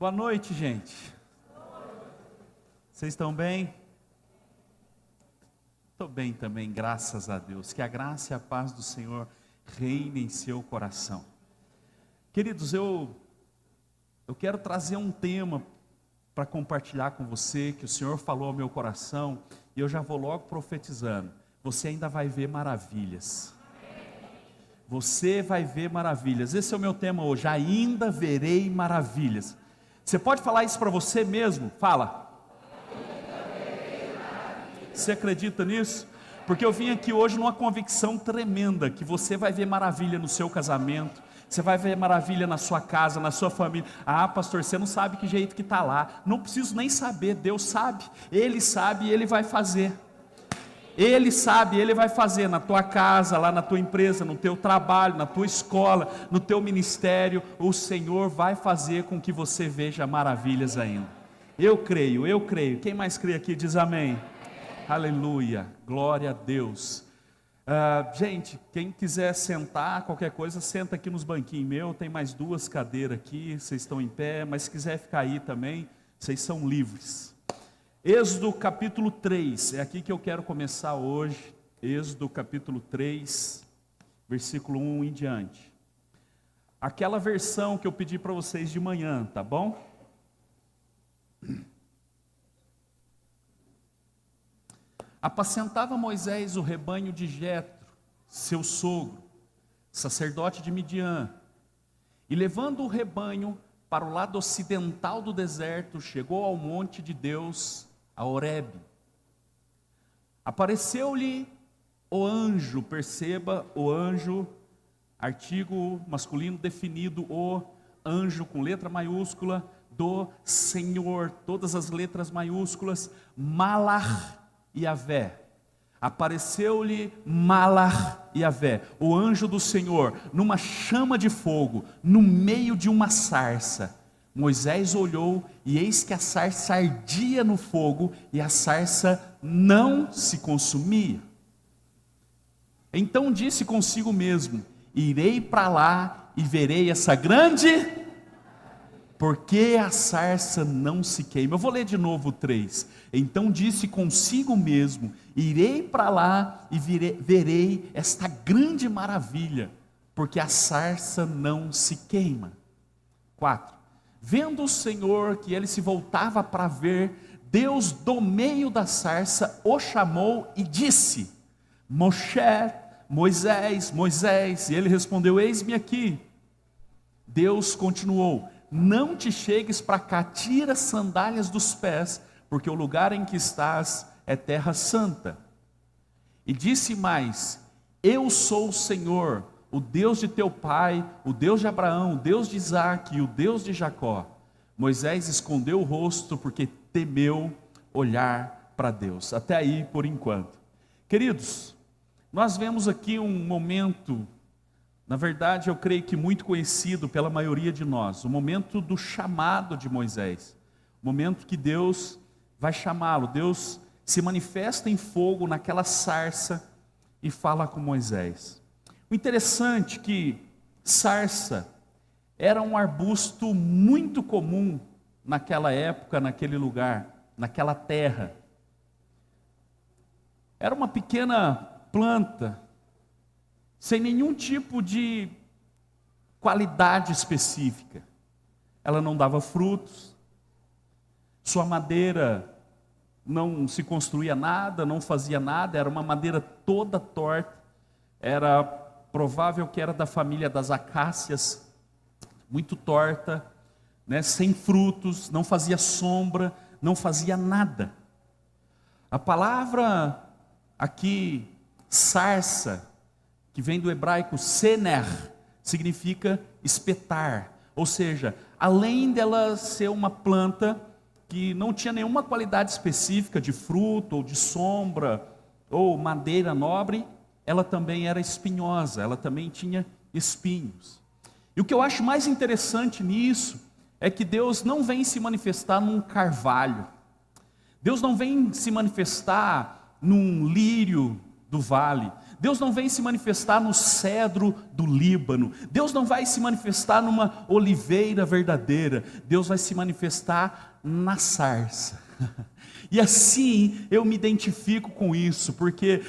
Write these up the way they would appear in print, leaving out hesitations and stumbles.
Boa noite, gente. Vocês estão bem? Estou bem também, graças a Deus. Que a graça e a paz do Senhor reinem em seu coração. Queridos, eu quero trazer um tema para compartilhar com você, que o Senhor falou ao meu coração, e eu já vou logo profetizando. Você ainda vai ver maravilhas. Você vai ver maravilhas. Esse é o meu tema hoje. Ainda verei maravilhas. Você pode falar isso para você mesmo? Fala. Você acredita nisso? Porque eu vim aqui hoje numa convicção tremenda, que você vai ver maravilha no seu casamento, você vai ver maravilha na sua casa, na sua família. Ah, pastor, você não sabe que jeito que está lá. Não preciso nem saber, Deus sabe. Ele sabe e Ele vai fazer. Ele sabe, Ele vai fazer na tua casa, lá na tua empresa, no teu trabalho, na tua escola, no teu ministério. O Senhor vai fazer com que você veja maravilhas ainda. Eu creio. Quem mais crê aqui diz amém. Aleluia, glória a Deus. Gente, quem quiser sentar, qualquer coisa, senta aqui nos banquinhos meu. Tem mais 2 cadeiras aqui, vocês estão em pé. Mas se quiser ficar aí também, vocês são livres. Êxodo capítulo 3, é aqui que eu quero começar hoje. Êxodo capítulo 3, versículo 1 em diante. Aquela versão que eu pedi para vocês de manhã, tá bom? Apacentava Moisés o rebanho de Jetro, seu sogro, sacerdote de Midian, e levando o rebanho para o lado ocidental do deserto, chegou ao monte de Deus, a Horebe. Apareceu-lhe o anjo, perceba, o anjo, artigo masculino definido, o anjo com letra maiúscula, do Senhor, todas as letras maiúsculas, Malach Yavé. Apareceu-lhe Malach Yavé, o anjo do Senhor, numa chama de fogo, no meio de uma sarça. Moisés olhou, e eis que a sarça ardia no fogo, e a sarça não se consumia. Então disse consigo mesmo: irei para lá e verei essa grande, porque a sarça não se queima. Eu vou ler de novo o 3. Então disse consigo mesmo: irei para lá e verei esta grande maravilha, porque a sarça não se queima. 4. Vendo o Senhor que ele se voltava para ver, Deus do meio da sarça o chamou e disse: Moshe, Moisés, Moisés. E ele respondeu: eis-me aqui. Deus continuou: não te chegues para cá, tira as sandálias dos pés, porque o lugar em que estás é terra santa. E disse mais: eu sou o Senhor, o Deus de teu pai, o Deus de Abraão, o Deus de Isaque e o Deus de Jacó. Moisés escondeu o rosto porque temeu olhar para Deus. Até aí por enquanto. Queridos, nós vemos aqui um momento, na verdade eu creio que muito conhecido pela maioria de nós, o momento do chamado de Moisés. O momento que Deus vai chamá-lo, Deus se manifesta em fogo naquela sarça e fala com Moisés. O interessante é que sarça era um arbusto muito comum naquela época, naquele lugar, naquela terra. Era uma pequena planta, sem nenhum tipo de qualidade específica. Ela não dava frutos, sua madeira não se construía nada, não fazia nada, era uma madeira toda torta, era provável que era da família das acácias, muito torta, né, sem frutos, não fazia sombra, não fazia nada. A palavra aqui, sarça, que vem do hebraico sener, significa espetar, ou seja, além dela ser uma planta que não tinha nenhuma qualidade específica de fruto, ou de sombra, ou madeira nobre, ela também era espinhosa, ela também tinha espinhos. E o que eu acho mais interessante nisso é que Deus não vem se manifestar num carvalho, Deus não vem se manifestar num lírio do vale, Deus não vem se manifestar no cedro do Líbano, Deus não vai se manifestar numa oliveira verdadeira, Deus vai se manifestar na sarça. E assim eu me identifico com isso, porque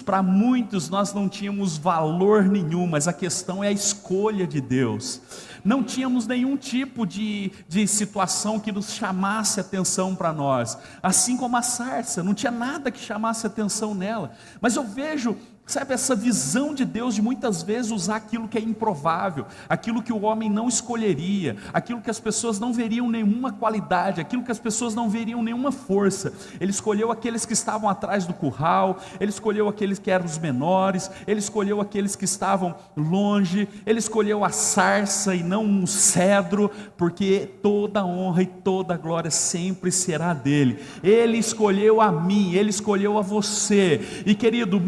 para muitos nós não tínhamos valor nenhum, mas a questão é a escolha de Deus. Não tínhamos nenhum tipo de situação que nos chamasse atenção para nós, assim como a sarça, não tinha nada que chamasse atenção nela, mas eu vejo, sabe, essa visão de Deus de muitas vezes usar aquilo que é improvável, aquilo que o homem não escolheria, aquilo que as pessoas não veriam nenhuma qualidade, aquilo que as pessoas não veriam nenhuma força. Ele escolheu aqueles que estavam atrás do curral, ele escolheu aqueles que eram os menores, ele escolheu aqueles que estavam longe, ele escolheu a sarça e não um cedro, porque toda a honra e toda a glória sempre será dele. Ele escolheu a mim, ele escolheu a você, e querido,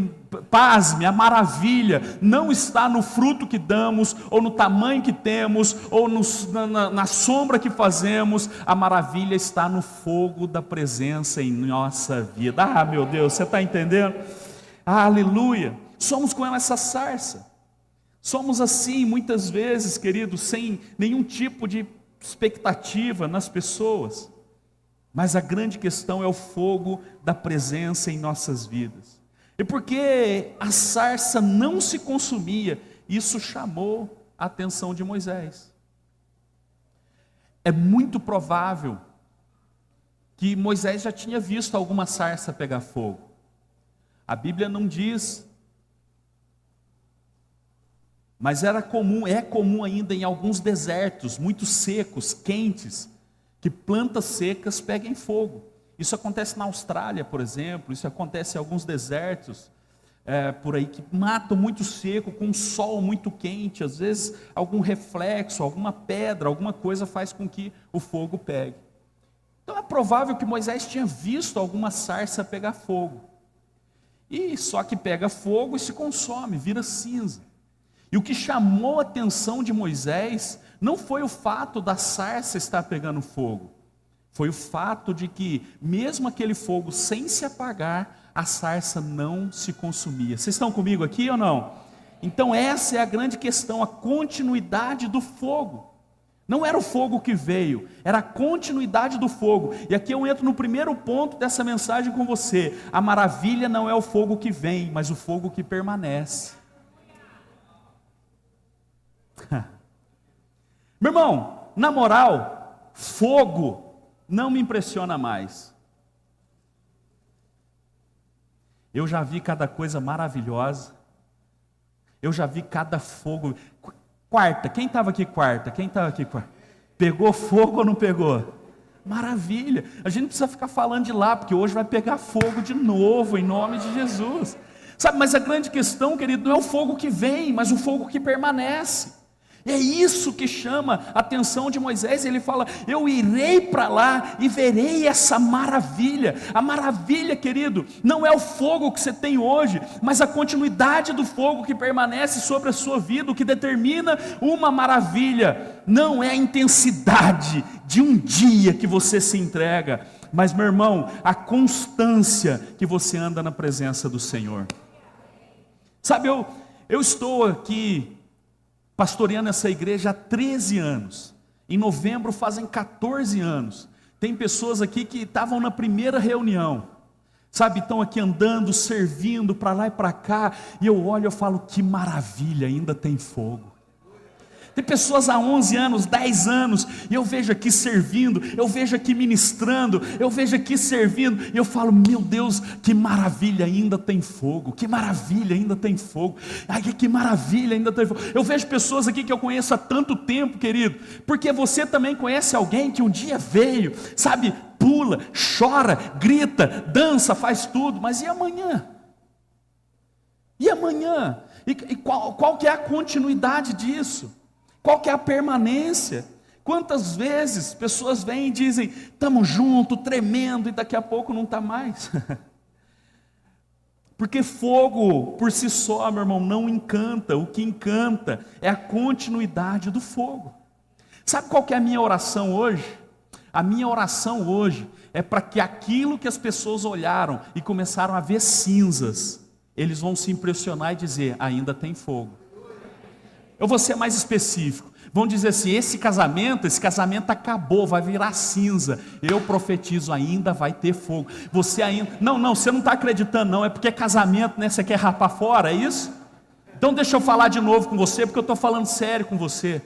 pasme, a maravilha não está no fruto que damos, ou no tamanho que temos, ou na sombra que fazemos. A maravilha está no fogo da presença em nossa vida. Ah, meu Deus, você está entendendo? Ah, aleluia. Somos como essa sarça, somos assim muitas vezes, queridos, sem nenhum tipo de expectativa nas pessoas, mas a grande questão é o fogo da presença em nossas vidas. E porque a sarça não se consumia, isso chamou a atenção de Moisés. É muito provável que Moisés já tinha visto alguma sarça pegar fogo. A Bíblia não diz, mas é comum ainda em alguns desertos muito secos, quentes, que plantas secas peguem fogo. Isso acontece na Austrália, por exemplo, isso acontece em alguns desertos por aí, que matam muito seco, com um sol muito quente, às vezes algum reflexo, alguma pedra, alguma coisa faz com que o fogo pegue. Então é provável que Moisés tinha visto alguma sarça pegar fogo, e só que pega fogo e se consome, vira cinza. E o que chamou a atenção de Moisés não foi o fato da sarça estar pegando fogo, foi o fato de que, mesmo aquele fogo sem se apagar, a sarça não se consumia. Vocês estão comigo aqui ou não? Então essa é a grande questão, a continuidade do fogo. Não era o fogo que veio, era a continuidade do fogo. E aqui eu entro no primeiro ponto dessa mensagem com você. A maravilha não é o fogo que vem, mas o fogo que permanece. Meu irmão, na moral, fogo não me impressiona mais. Eu já vi cada coisa maravilhosa, eu já vi cada fogo. Quarta, quem estava aqui quarta? Pegou fogo ou não pegou? Maravilha, a gente não precisa ficar falando de lá, porque hoje vai pegar fogo de novo, em nome de Jesus. Sabe, mas a grande questão, querido, não é o fogo que vem, mas o fogo que permanece. E é isso que chama a atenção de Moisés. Ele fala, eu irei para lá e verei essa maravilha. A maravilha, querido, não é o fogo que você tem hoje, mas a continuidade do fogo que permanece sobre a sua vida. O que determina uma maravilha não é a intensidade de um dia que você se entrega, mas, meu irmão, a constância que você anda na presença do Senhor. Sabe, eu estou aqui pastoreando essa igreja há 13 anos, em novembro fazem 14 anos, tem pessoas aqui que estavam na primeira reunião, sabe, estão aqui andando, servindo para lá e para cá, e eu olho e eu falo, que maravilha, ainda tem fogo. Tem pessoas há 11 anos, 10 anos, e eu vejo aqui servindo, eu vejo aqui ministrando, eu vejo aqui servindo, e eu falo, meu Deus, que maravilha, ainda tem fogo, que maravilha, ainda tem fogo, ai, que maravilha, ainda tem fogo. Eu vejo pessoas aqui que eu conheço há tanto tempo, querido, porque você também conhece alguém que um dia veio, sabe, pula, chora, grita, dança, faz tudo, mas e amanhã? E amanhã? E qual que é a continuidade disso? Qual que é a permanência? Quantas vezes pessoas vêm e dizem, estamos juntos, tremendo, e daqui a pouco não está mais. Porque fogo por si só, meu irmão, não encanta. O que encanta é a continuidade do fogo. Sabe qual que é a minha oração hoje? A minha oração hoje é para que aquilo que as pessoas olharam e começaram a ver cinzas, eles vão se impressionar e dizer: ainda tem fogo. Eu vou ser mais específico. Vão dizer assim: esse casamento acabou, vai virar cinza. Eu profetizo, ainda vai ter fogo. Você ainda... Não, você não está acreditando não, é porque é casamento, né? Você quer rapar fora, é isso? Então deixa eu falar de novo com você, porque eu estou falando sério com você.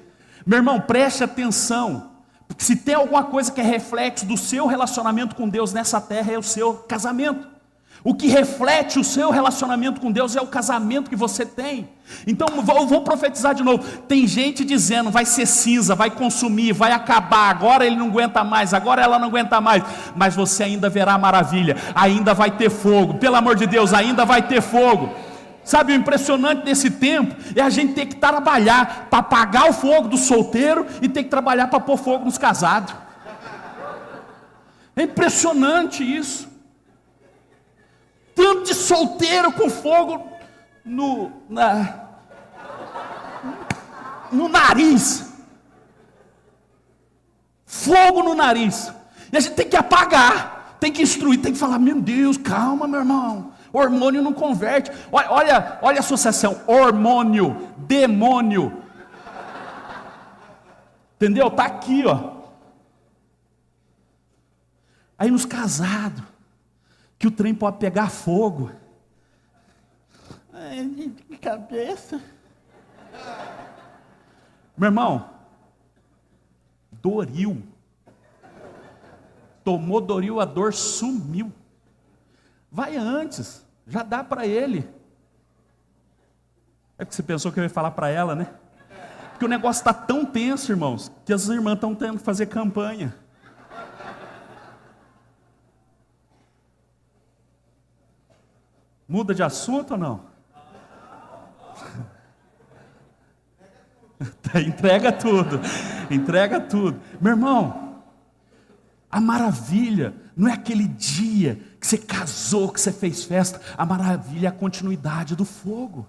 Meu irmão, preste atenção. Porque se tem alguma coisa que é reflexo do seu relacionamento com Deus nessa terra, é o seu casamento. O que reflete o seu relacionamento com Deus é o casamento que você tem. Então eu vou profetizar de novo. Tem gente dizendo: vai ser cinza, vai consumir, vai acabar, agora ele não aguenta mais, agora ela não aguenta mais. Mas você ainda verá maravilha, ainda vai ter fogo. Pelo amor de Deus, ainda vai ter fogo. Sabe, o impressionante desse tempo é a gente ter que trabalhar para apagar o fogo do solteiro e ter que trabalhar para pôr fogo nos casados. É impressionante isso. Tanto de solteiro com fogo no nariz. Fogo no nariz. E a gente tem que apagar, tem que instruir, tem que falar: meu Deus, calma, meu irmão. Hormônio não converte. Olha a associação: hormônio, demônio. Entendeu? Está aqui, ó. Aí nos casados, que o trem pode pegar fogo. Ai, que cabeça. Meu irmão, Doril. Tomou Doril, a dor sumiu. Vai antes, já dá para ele. É porque você pensou que eu ia falar para ela, né? Porque o negócio está tão tenso, irmãos, que as irmãs estão tendo que fazer campanha. Muda de assunto ou não? Entrega tudo, entrega tudo. Meu irmão, a maravilha não é aquele dia que você casou, que você fez festa. A maravilha é a continuidade do fogo.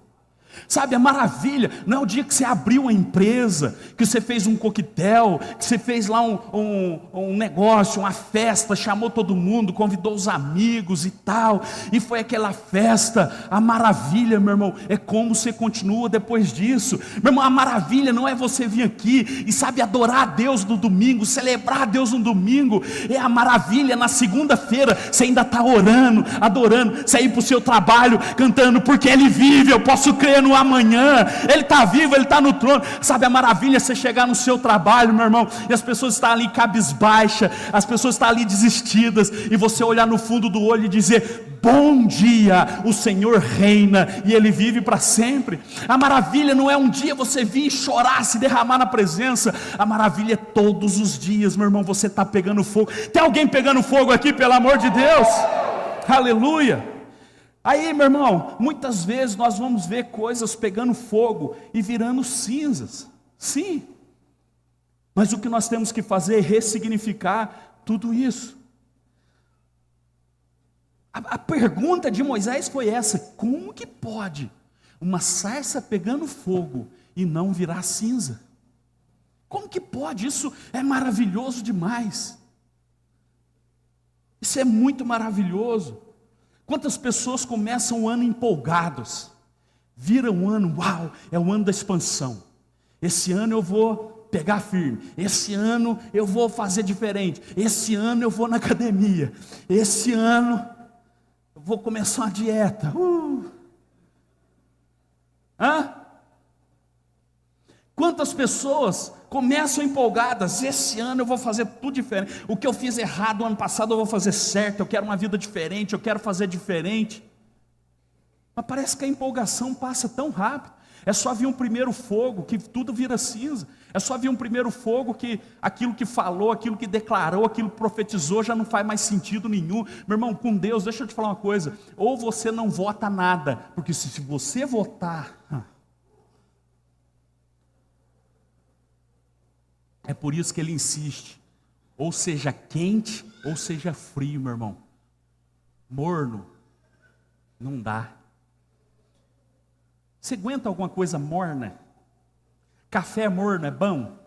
Sabe, a maravilha não é o dia que você abriu uma empresa, que você fez um coquetel, que você fez lá um negócio, uma festa, chamou todo mundo, convidou os amigos e tal, e foi aquela festa. A maravilha, meu irmão, é como você continua depois disso. Meu irmão, a maravilha não é você vir aqui e, sabe, adorar a Deus no domingo, celebrar a Deus no domingo. É a maravilha na segunda-feira, você ainda está orando, adorando, você ir para o seu trabalho, cantando: porque Ele vive, eu posso crer no amanhã, Ele está vivo, Ele está no trono. Sabe, a maravilha é você chegar no seu trabalho, meu irmão, e as pessoas estão ali cabisbaixa, as pessoas estão ali desistidas, e você olhar no fundo do olho e dizer: bom dia, o Senhor reina e Ele vive para sempre. A maravilha não é um dia você vir chorar, se derramar na presença. A maravilha é todos os dias, meu irmão, você está pegando fogo. Tem alguém pegando fogo aqui, pelo amor de Deus? Aleluia. Aí, meu irmão, muitas vezes nós vamos ver coisas pegando fogo e virando cinzas. Sim. Mas o que nós temos que fazer é ressignificar tudo isso. A pergunta de Moisés foi essa: como que pode uma sarça pegando fogo e não virar cinza? Como que pode? Isso é maravilhoso demais. Isso é muito maravilhoso. Quantas pessoas começam o ano empolgados, viram um ano, uau, é o ano da expansão. Esse ano eu vou pegar firme, esse ano eu vou fazer diferente, esse ano eu vou na academia, esse ano eu vou começar uma dieta. Quantas pessoas começam empolgadas: esse ano eu vou fazer tudo diferente, o que eu fiz errado ano passado eu vou fazer certo, eu quero uma vida diferente, eu quero fazer diferente. Mas parece que a empolgação passa tão rápido. É só vir um primeiro fogo que tudo vira cinza. É só vir um primeiro fogo que aquilo que falou, aquilo que declarou, aquilo que profetizou já não faz mais sentido nenhum. Meu irmão, com Deus, deixa eu te falar uma coisa: ou você não vota nada, porque se você votar, é por isso que Ele insiste: ou seja quente, ou seja frio, meu irmão. Morno, não dá. Você aguenta alguma coisa morna? Café morno é bom?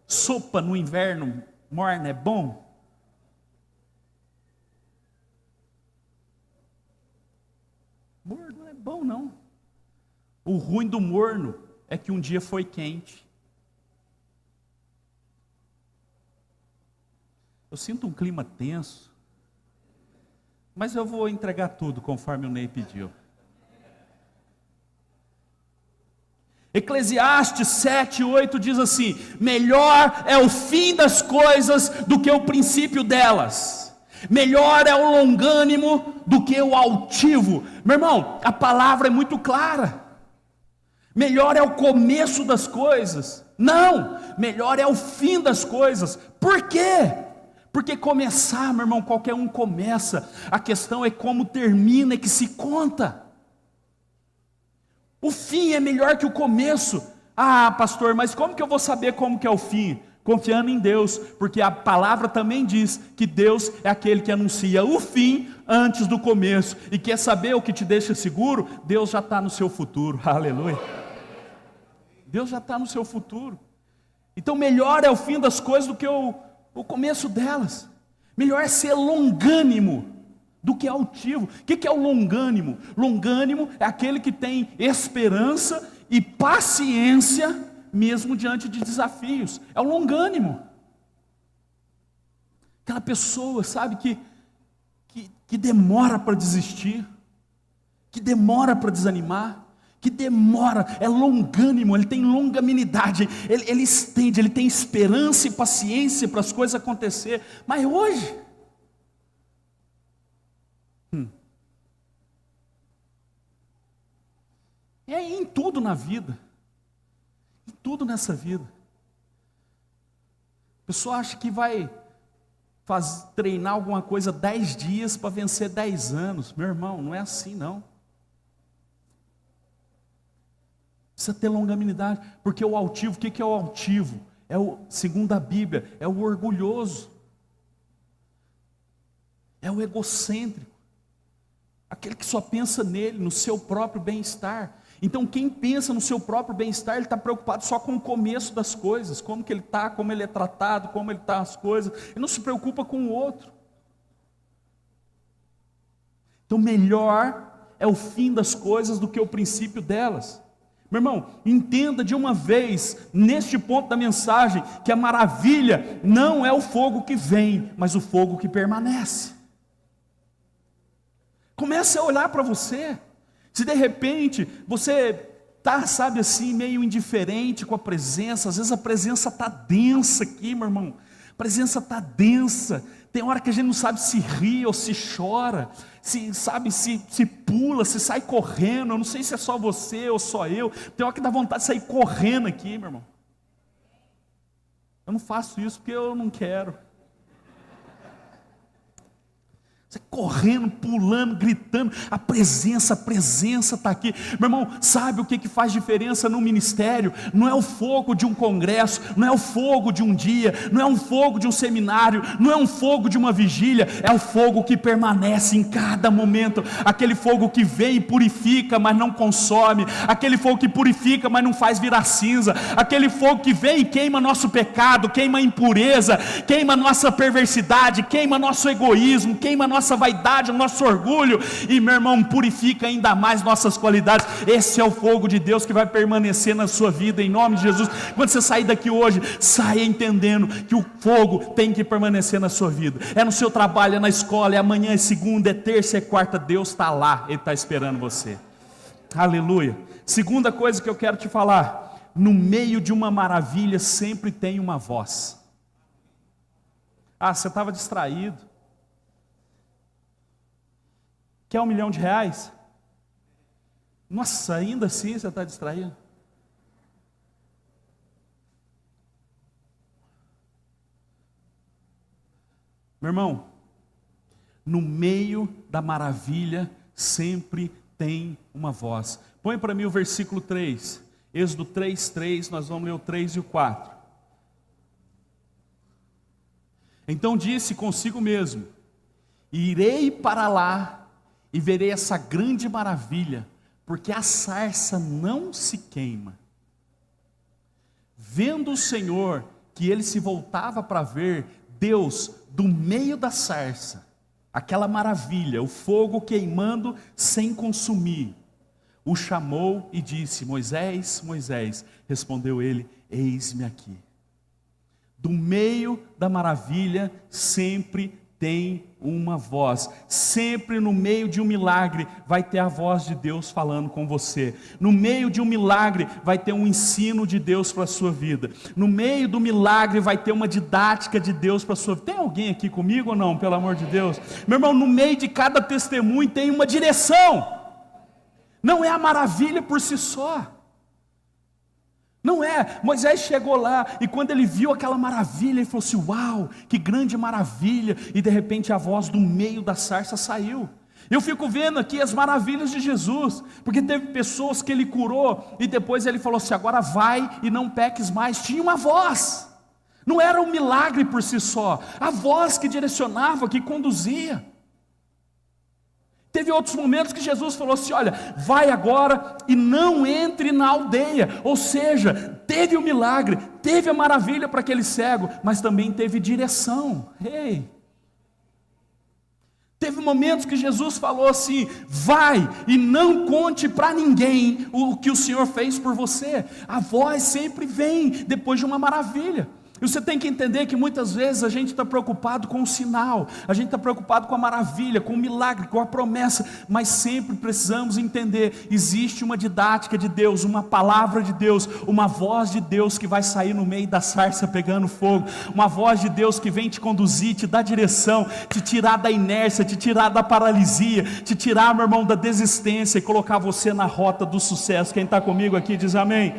Sopa no inverno morna é bom? Morno não é bom, não. O ruim do morno é que um dia foi quente. Eu sinto um clima tenso, mas eu vou entregar tudo conforme o Ney pediu. Eclesiastes 7:8 diz assim: melhor é o fim das coisas do que o princípio delas. Melhor é o longânimo do que o altivo. Meu irmão, a palavra é muito clara. Melhor é o começo das coisas. Não, melhor é o fim das coisas. Por quê? Porque começar, meu irmão, qualquer um começa. A questão é como termina, é que se conta. O fim é melhor que o começo. Ah, pastor, mas como que eu vou saber como que é o fim? Confiando em Deus, porque a palavra também diz que Deus é aquele que anuncia o fim antes do começo. E quer saber o que te deixa seguro? Deus já está no seu futuro. Aleluia. Deus já está no seu futuro. Então melhor é o fim das coisas do que o começo delas. Melhor é ser longânimo do que altivo. O que é o longânimo? Longânimo é aquele que tem esperança e paciência mesmo diante de desafios. É o longânimo. Aquela pessoa, sabe, que demora para desistir, que demora para desanimar, que demora, é longânimo, ele tem longanimidade, ele estende, ele tem esperança e paciência para as coisas acontecer. Mas hoje, é em tudo na vida, em tudo nessa vida. A pessoa acha que vai treinar alguma coisa 10 dias para vencer 10 anos. Meu irmão, não é assim não. Precisa ter longanimidade, porque o altivo, o que é o altivo? Segundo a Bíblia, é o orgulhoso, é o egocêntrico, aquele que só pensa nele, no seu próprio bem-estar. Então quem pensa no seu próprio bem-estar, ele está preocupado só com o começo das coisas, como que ele está, como ele é tratado, como ele está as coisas, ele não se preocupa com o outro. Então melhor é o fim das coisas do que o princípio delas. Meu irmão, entenda de uma vez, neste ponto da mensagem, que a maravilha não é o fogo que vem, mas o fogo que permanece. Comece a olhar para você. Se de repente você está, sabe assim, meio indiferente com a presença, às vezes a presença está densa aqui, meu irmão, a presença está densa, tem hora que a gente não sabe se ri ou se chora, se pula, se sai correndo, eu não sei se é só você ou só eu, tem hora que dá vontade de sair correndo aqui, meu irmão. Eu não faço isso porque eu não quero. Você correndo, pulando, gritando, a presença está aqui. Meu irmão, sabe o que faz diferença no ministério? Não é o fogo de um congresso, não é o fogo de um dia, não é um fogo de um seminário, não é um fogo de uma vigília, é o fogo que permanece em cada momento, aquele fogo que vem e purifica, mas não consome, aquele fogo que purifica, mas não faz virar cinza, aquele fogo que vem e queima nosso pecado, queima a impureza, queima nossa perversidade, queima nosso egoísmo, queima nossa vaidade, o nosso orgulho, e meu irmão, purifica ainda mais nossas qualidades. Esse é o fogo de Deus que vai permanecer na sua vida, em nome de Jesus. Quando você sair daqui hoje, saia entendendo que o fogo tem que permanecer na sua vida, é no seu trabalho, é na escola, é amanhã, é segunda, é terça, é quarta, Deus está lá, Ele está esperando você. Aleluia. Segunda coisa que eu quero te falar: no meio de uma maravilha sempre tem uma voz. Ah, você estava distraído. Quer R$1 milhão? Nossa, ainda assim você está distraído? Meu irmão, no meio da maravilha sempre tem uma voz. Põe para mim o versículo 3, Êxodo 3:3, nós vamos ler o 3 e o 4. Então disse consigo mesmo: irei para lá e verei essa grande maravilha, porque a sarça não se queima. Vendo o Senhor que ele se voltava para ver, Deus, do meio da sarça, aquela maravilha, o fogo queimando sem consumir, o chamou e disse: Moisés, Moisés. Respondeu ele: eis-me aqui. Do meio da maravilha sempre tem uma voz. Sempre no meio de um milagre vai ter a voz de Deus falando com você. No meio de um milagre vai ter um ensino de Deus para a sua vida. No meio do milagre vai ter uma didática de Deus para a sua vida. Tem alguém aqui comigo ou não, pelo amor de Deus? Meu irmão, no meio de cada testemunho tem uma direção. Não é a maravilha por si só. Não é. Moisés chegou lá e quando ele viu aquela maravilha, ele falou assim: uau, que grande maravilha. E de repente a voz do meio da sarça saiu. Eu fico vendo aqui as maravilhas de Jesus, porque teve pessoas que ele curou e depois ele falou assim: agora vai e não peques mais. Tinha uma voz. Não era um milagre por si só, a voz que direcionava, que conduzia. Teve outros momentos que Jesus falou assim: olha, vai agora e não entre na aldeia. Ou seja, teve o milagre, teve a maravilha para aquele cego, mas também teve direção. Ei! Teve momentos que Jesus falou assim: vai e não conte para ninguém o que o Senhor fez por você. A voz sempre vem depois de uma maravilha. E você tem que entender que muitas vezes a gente está preocupado com o sinal, a gente está preocupado com a maravilha, com o milagre, com a promessa, mas sempre precisamos entender, existe uma didática de Deus, uma palavra de Deus, uma voz de Deus que vai sair no meio da sarça pegando fogo, uma voz de Deus que vem te conduzir, te dar direção, te tirar da inércia, te tirar da paralisia, te tirar, meu irmão, da desistência e colocar você na rota do sucesso. Quem está comigo aqui diz amém.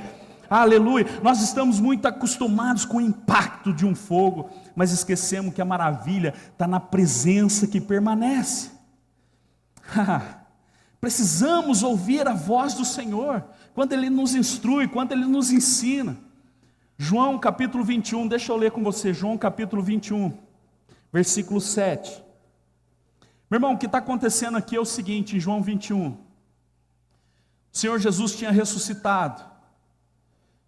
Aleluia. Nós estamos muito acostumados com o impacto de um fogo, mas esquecemos que a maravilha está na presença que permanece. Precisamos ouvir a voz do Senhor, quando Ele nos instrui, quando Ele nos ensina. João capítulo 21, deixa eu ler com você, João capítulo 21, versículo 7. Meu irmão, o que está acontecendo aqui é o seguinte, em João 21, o Senhor Jesus tinha ressuscitado,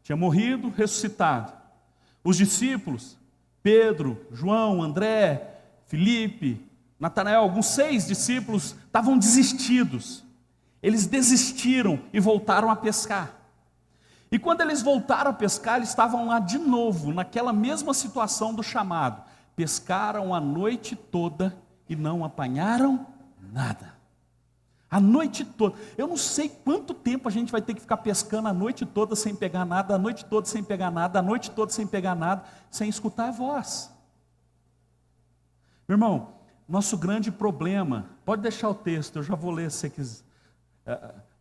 tinha morrido, ressuscitado. Os discípulos, Pedro, João, André, Filipe, Natanael, alguns 6 discípulos estavam desistidos. Eles desistiram e voltaram a pescar. E quando eles voltaram a pescar, eles estavam lá de novo, naquela mesma situação do chamado. Pescaram a noite toda e não apanharam nada. A noite toda. Eu não sei quanto tempo a gente vai ter que ficar pescando a noite toda sem pegar nada, a noite toda sem pegar nada, a noite toda sem pegar nada, sem escutar a voz. Meu irmão, nosso grande problema, pode deixar o texto, eu já vou ler se você quiser.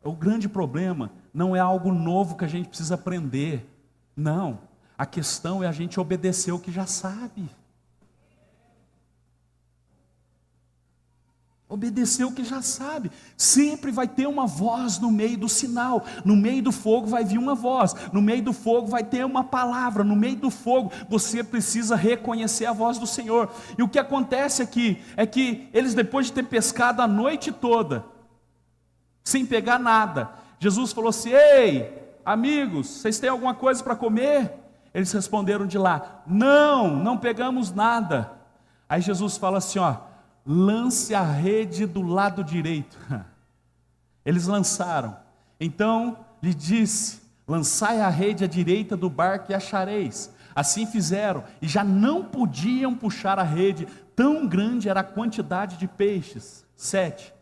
O grande problema não é algo novo que a gente precisa aprender. Não. A questão é a gente obedecer o que já sabe. Obedecer o que já sabe. Sempre vai ter uma voz no meio do sinal. No meio do fogo vai vir uma voz. No meio do fogo vai ter uma palavra. No meio do fogo você precisa reconhecer a voz do Senhor. E o que acontece aqui é que eles, depois de ter pescado a noite toda, sem pegar nada, Jesus falou assim: ei, amigos, vocês têm alguma coisa para comer? Eles responderam de lá: não pegamos nada. Aí Jesus fala assim, lance a rede do lado direito. Eles lançaram. Então lhe disse: lançai a rede à direita do barco e achareis. Assim fizeram, e já não podiam puxar a rede, tão grande era a quantidade de peixes. 7.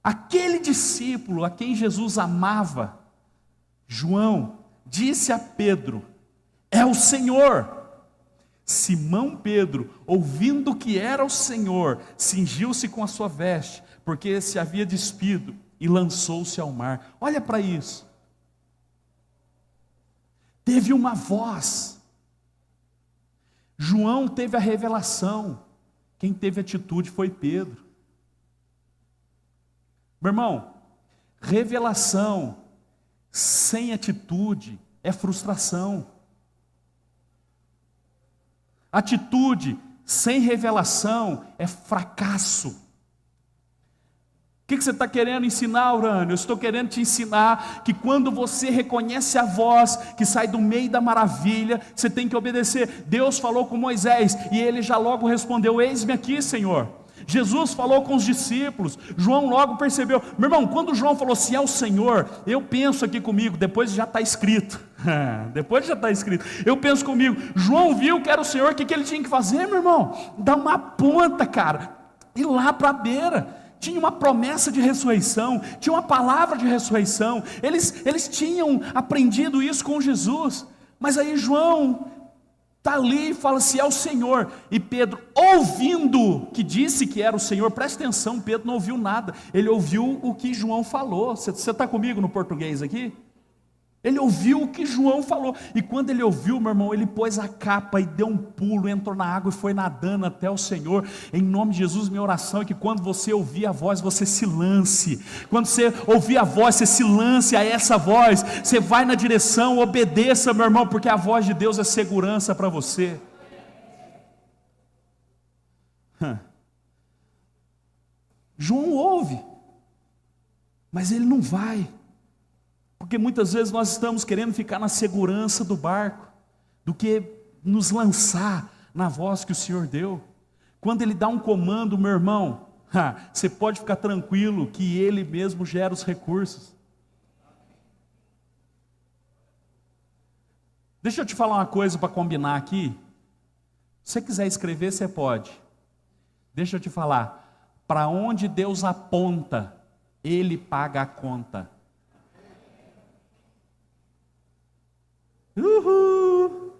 Aquele discípulo a quem Jesus amava, João, disse a Pedro: é o Senhor. Simão Pedro, ouvindo que era o Senhor, cingiu-se com a sua veste, porque se havia despido, e lançou-se ao mar. Olha para isso. Teve uma voz. João teve a revelação. Quem teve atitude foi Pedro. Meu irmão, revelação sem atitude é frustração. Atitude sem revelação é fracasso. O que você está querendo ensinar, Urânio? Eu estou querendo te ensinar que quando você reconhece a voz que sai do meio da maravilha, você tem que obedecer. Deus falou com Moisés e ele já logo respondeu: eis-me aqui, Senhor. Jesus falou com os discípulos, João logo percebeu. Meu irmão, quando João falou, se é o Senhor, eu penso aqui comigo, depois já está escrito, depois já está escrito, eu penso comigo, João viu que era o Senhor, o que ele tinha que fazer, meu irmão? Dar uma ponta, cara, ir lá para a beira. Tinha uma promessa de ressurreição, tinha uma palavra de ressurreição, eles tinham aprendido isso com Jesus, mas aí João está ali e fala, se é o Senhor, e Pedro, ouvindo que disse que era o Senhor, presta atenção, Pedro não ouviu nada, ele ouviu o que João falou. Você está comigo no português aqui? Ele ouviu o que João falou, e quando ele ouviu, meu irmão, ele pôs a capa e deu um pulo, entrou na água e foi nadando até o Senhor. Em nome de Jesus, minha oração é que quando você ouvir a voz, você se lance. Quando você ouvir a voz, você se lance a essa voz, você vai na direção, obedeça, meu irmão, porque a voz de Deus é segurança para você. João ouve, mas ele não vai. Porque muitas vezes nós estamos querendo ficar na segurança do barco, do que nos lançar na voz que o Senhor deu. Quando Ele dá um comando, meu irmão, você pode ficar tranquilo que Ele mesmo gera os recursos. Deixa eu te falar uma coisa para combinar aqui. Se você quiser escrever, você pode. Deixa eu te falar, para onde Deus aponta, Ele paga a conta. Uhul.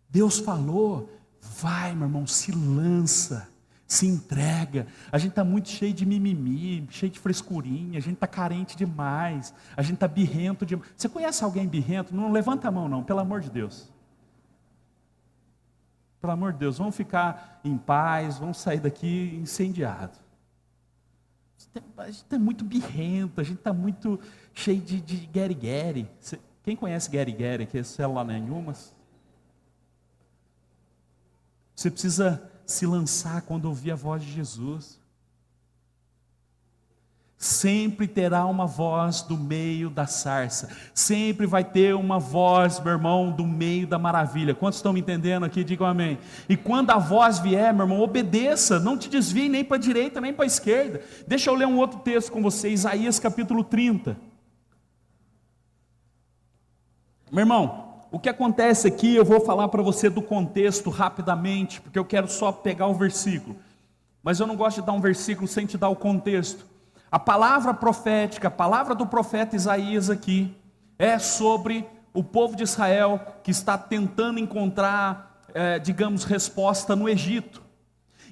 Deus falou, vai, meu irmão, se lança, se entrega. A gente está muito cheio de mimimi, cheio de frescurinha, a gente está carente demais, a gente está birrento demais. Você conhece alguém birrento? Não levanta a mão não, pelo amor de Deus. Pelo amor de Deus, vamos ficar em paz, vamos sair daqui incendiado. A gente está muito birrento, a gente está muito cheio de gueri-gueri. Quem conhece gueri-gueri, que é célula nenhuma? Você precisa se lançar quando ouvir a voz de Jesus. Sempre terá uma voz do meio da sarça, sempre vai ter uma voz, meu irmão, do meio da maravilha. Quantos estão me entendendo aqui? Digam amém. E quando a voz vier, meu irmão, obedeça, não te desvie nem para a direita, nem para a esquerda. Deixa eu ler um outro texto com você, Isaías capítulo 30. Meu irmão, o que acontece aqui, eu vou falar para você do contexto rapidamente, porque eu quero só pegar o versículo, mas eu não gosto de dar um versículo sem te dar o contexto. A palavra profética, a palavra do profeta Isaías aqui, é sobre o povo de Israel que está tentando encontrar, digamos, resposta no Egito.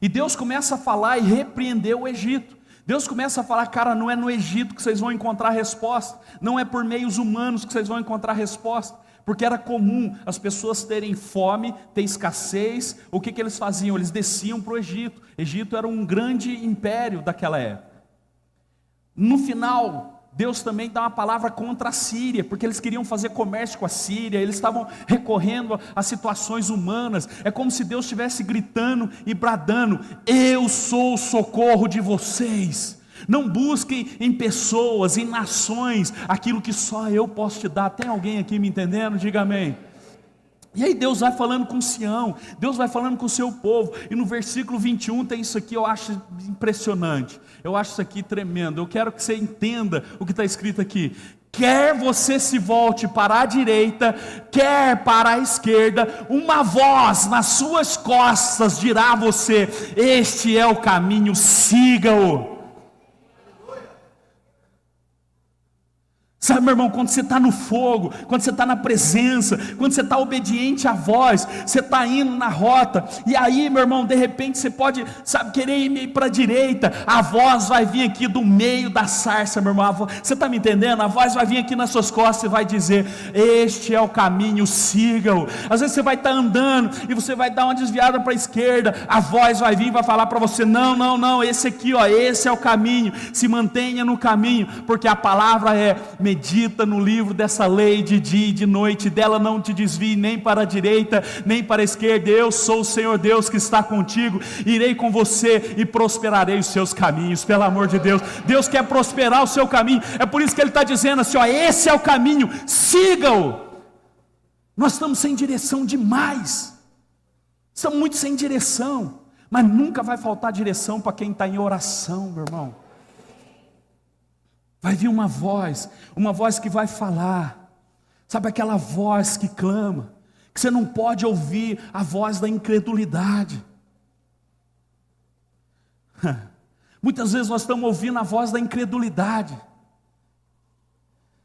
E Deus começa a falar e repreender o Egito. Deus começa a falar, cara, não é no Egito que vocês vão encontrar resposta, não é por meios humanos que vocês vão encontrar resposta, porque era comum as pessoas terem fome, ter escassez. O que eles faziam? Eles desciam para o Egito. Egito era um grande império daquela época. No final, Deus também dá uma palavra contra a Síria, porque eles queriam fazer comércio com a Síria, eles estavam recorrendo a situações humanas. É como se Deus estivesse gritando e bradando, eu sou o socorro de vocês. Não busquem em pessoas, em nações, aquilo que só eu posso te dar. Tem alguém aqui me entendendo? Diga amém. E aí Deus vai falando com Sião, Deus vai falando com o seu povo, e no versículo 21 tem isso aqui, eu acho impressionante, eu acho isso aqui tremendo. Eu quero que você entenda o que está escrito aqui. Quer você se volte para a direita, quer para a esquerda, uma voz nas suas costas dirá a você, este é o caminho, siga-o. Sabe, meu irmão, quando você está no fogo, quando você está na presença, quando você está obediente à voz, você está indo na rota, e aí, meu irmão, de repente você pode, sabe, querer ir para a direita, a voz vai vir aqui do meio da sarça, meu irmão, você está me entendendo? A voz vai vir aqui nas suas costas e vai dizer, este é o caminho, siga-o. Às vezes você vai estar andando, e você vai dar uma desviada para a esquerda, a voz vai vir e vai falar para você, não, esse aqui, ó, esse é o caminho, se mantenha no caminho, porque a palavra é, medita no livro dessa lei de dia e de noite, dela não te desvie nem para a direita, nem para a esquerda. Eu sou o Senhor Deus que está contigo, irei com você e prosperarei os seus caminhos. Pelo amor de Deus, Deus quer prosperar o seu caminho, é por isso que Ele está dizendo assim, ó, esse é o caminho, siga-o. Nós estamos sem direção demais, São muito sem direção, mas nunca vai faltar direção para quem está em oração, meu irmão. Vai vir uma voz que vai falar, sabe aquela voz que clama, que você não pode ouvir a voz da incredulidade. Muitas vezes nós estamos ouvindo a voz da incredulidade.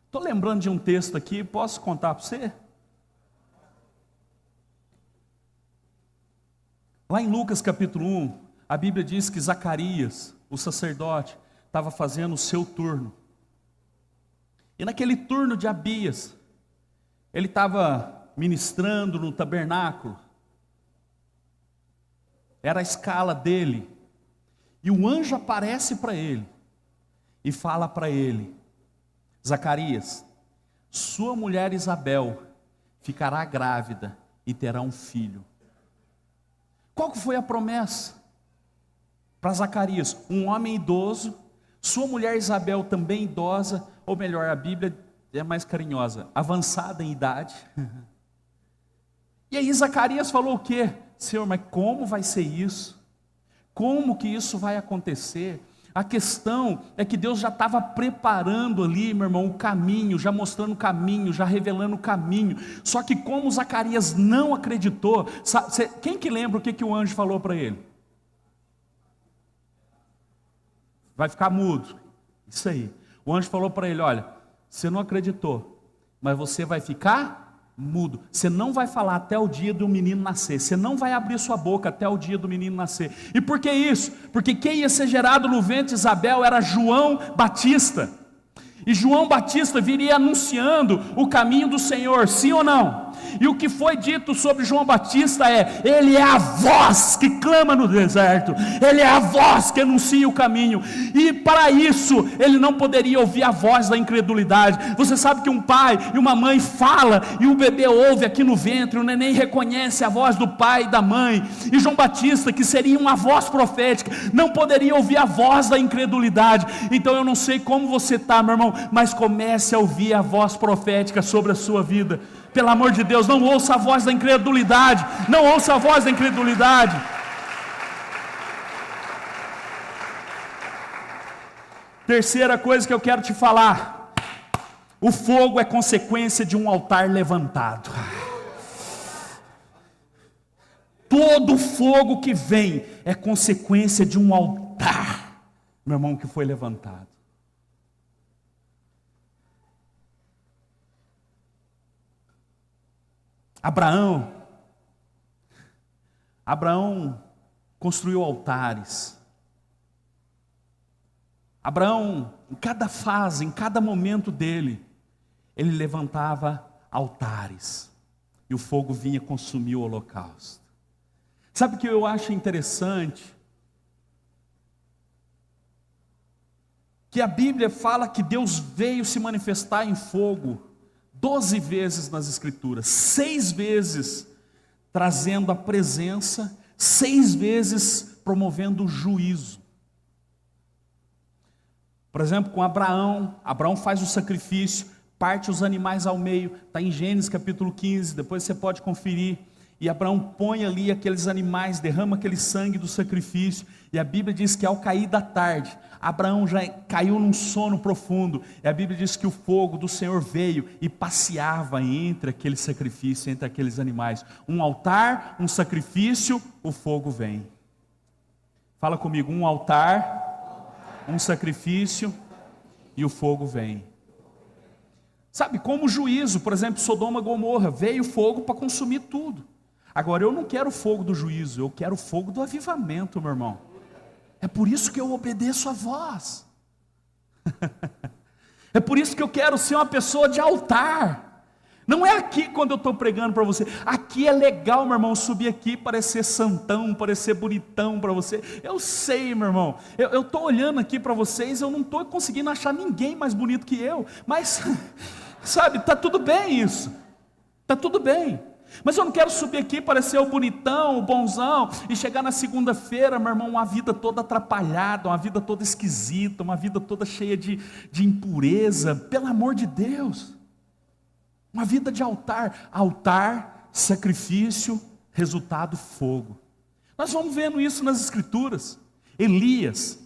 Estou lembrando de um texto aqui, posso contar para você? Lá em Lucas capítulo 1, a Bíblia diz que Zacarias, o sacerdote, estava fazendo o seu turno. E naquele turno de Abias, ele estava ministrando no tabernáculo. Era a escala dele. E o anjo aparece para ele e fala para ele: Zacarias, sua mulher Isabel ficará grávida e terá um filho. Qual que foi a promessa para Zacarias? Um homem idoso, sua mulher Isabel também idosa, ou melhor, a Bíblia é mais carinhosa, avançada em idade. E aí Zacarias falou o quê? Senhor, mas como vai ser isso? Como que isso vai acontecer? A questão é que Deus já estava preparando ali, meu irmão, o caminho, já mostrando o caminho, já revelando o caminho. Só que como Zacarias não acreditou, quem que lembra o que o anjo falou para ele? Vai ficar mudo. Isso aí. O anjo falou para ele: olha, você não acreditou, mas você vai ficar mudo. Você não vai falar até o dia do menino nascer. Você não vai abrir sua boca até o dia do menino nascer. E por que isso? Porque quem ia ser gerado no ventre de Isabel era João Batista. E João Batista viria anunciando o caminho do Senhor, sim ou não? E o que foi dito sobre João Batista é: ele é a voz que clama no deserto, ele é a voz que anuncia o caminho. E para isso, ele não poderia ouvir a voz da incredulidade. Você sabe que um pai e uma mãe fala, e o bebê ouve aqui no ventre, o neném reconhece a voz do pai e da mãe. E João Batista, que seria uma voz profética, não poderia ouvir a voz da incredulidade. Então eu não sei como você está, meu irmão, mas comece a ouvir a voz profética sobre a sua vida. Pelo amor de Deus, não ouça a voz da incredulidade. Não ouça a voz da incredulidade. Terceira coisa que eu quero te falar: o fogo é consequência de um altar levantado. Todo fogo que vem é consequência de um altar, meu irmão, que foi levantado. Abraão construiu altares. Abraão, em cada fase, em cada momento dele, ele levantava altares, e o fogo vinha consumir o holocausto. Sabe o que eu acho interessante? Que a Bíblia fala que Deus veio se manifestar em fogo 12 vezes nas Escrituras, 6 vezes trazendo a presença, 6 vezes promovendo o juízo. Por exemplo, com Abraão faz o sacrifício, parte os animais ao meio, está em Gênesis capítulo 15, depois você pode conferir. E Abraão põe ali aqueles animais, derrama aquele sangue do sacrifício, e a Bíblia diz que ao cair da tarde, Abraão já caiu num sono profundo, e a Bíblia diz que o fogo do Senhor veio e passeava entre aquele sacrifício, entre aqueles animais. Um altar, um sacrifício, o fogo vem. Fala comigo: um altar, um sacrifício e o fogo vem. Sabe, como o juízo, por exemplo, Sodoma e Gomorra, veio fogo para consumir tudo. Agora, eu não quero o fogo do juízo, eu quero o fogo do avivamento, meu irmão. É por isso que eu obedeço a voz. É por isso que eu quero ser uma pessoa de altar. Não é aqui quando eu estou pregando para você. Aqui é legal, meu irmão, subir aqui, parecer santão, parecer bonitão para você. Eu sei, meu irmão. Eu estou olhando aqui para vocês, eu não estou conseguindo achar ninguém mais bonito que eu. Mas, sabe, está tudo bem isso. Está tudo bem. Mas eu não quero subir aqui, parecer o bonitão, o bonzão, e chegar na segunda-feira, meu irmão, uma vida toda atrapalhada, uma vida toda esquisita, uma vida toda cheia de impureza. Pelo amor de Deus. Uma vida de altar, sacrifício Resultado, fogo. Nós vamos vendo isso nas Escrituras. Elias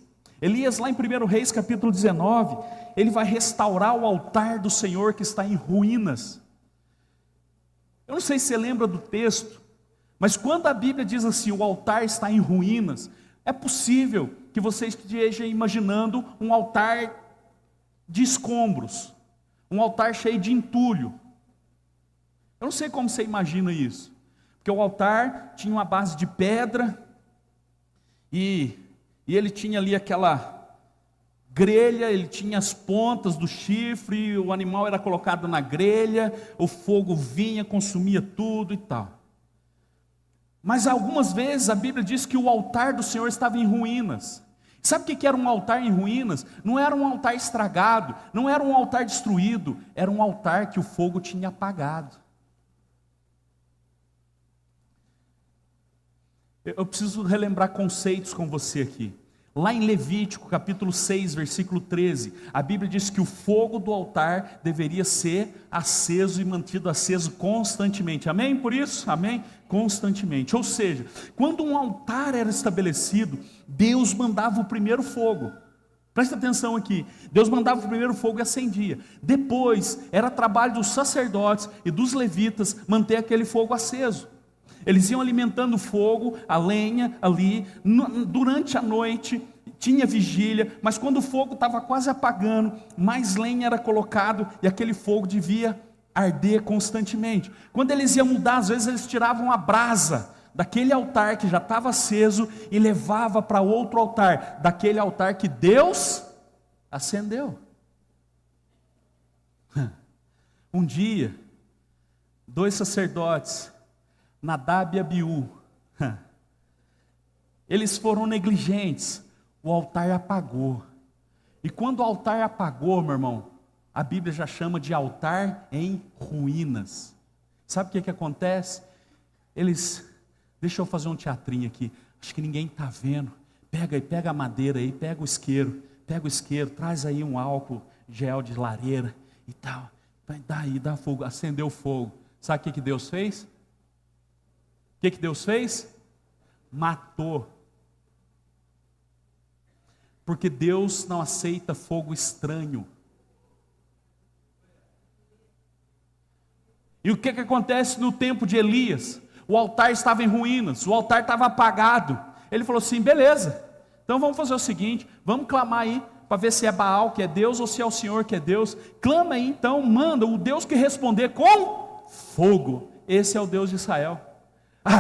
lá em 1 Reis capítulo 19, ele vai restaurar o altar do Senhor que está em ruínas. Eu não sei se você lembra do texto, mas quando a Bíblia diz assim, o altar está em ruínas, é possível que você esteja imaginando um altar de escombros, um altar cheio de entulho. Eu não sei como você imagina isso, porque o altar tinha uma base de pedra, e ele tinha ali aquela grelha, ele tinha as pontas do chifre, o animal era colocado na grelha, o fogo vinha, consumia tudo e tal. Mas algumas vezes a Bíblia diz que o altar do Senhor estava em ruínas. Sabe o que era um altar em ruínas? Não era um altar estragado, não era um altar destruído, era um altar que o fogo tinha apagado. Eu preciso relembrar conceitos com você aqui. Lá em Levítico capítulo 6, versículo 13, a Bíblia diz que o fogo do altar deveria ser aceso e mantido aceso constantemente. Amém por isso? Amém? Constantemente. Ou seja, quando um altar era estabelecido, Deus mandava o primeiro fogo. Presta atenção aqui, Deus mandava o primeiro fogo e acendia. Depois, era trabalho dos sacerdotes e dos levitas manter aquele fogo aceso. Eles iam alimentando o fogo, a lenha ali, durante a noite, tinha vigília, mas quando o fogo estava quase apagando, mais lenha era colocado e aquele fogo devia arder constantemente. Quando eles iam mudar, às vezes eles tiravam a brasa daquele altar que já estava aceso e levava para outro altar, daquele altar que Deus acendeu. Um dia, 2 sacerdotes, Nadab e Abiú, eles foram negligentes, o altar apagou. E quando o altar apagou, meu irmão, a Bíblia já chama de altar em ruínas. Sabe o que acontece? Deixa eu fazer um teatrinho aqui, acho que ninguém está vendo. Pega a madeira aí, pega o isqueiro, traz aí um álcool gel de lareira e tal, dá fogo, acendeu o fogo. Sabe o que Deus fez? O que Deus fez? Matou. Porque Deus não aceita fogo estranho. E o que acontece no tempo de Elias? O altar estava em ruínas, o altar estava apagado. Ele falou assim, beleza, então vamos fazer o seguinte, vamos clamar aí, para ver se é Baal que é Deus, ou se é o Senhor que é Deus. Clama aí então, manda o Deus que responder com fogo. Esse é o Deus de Israel.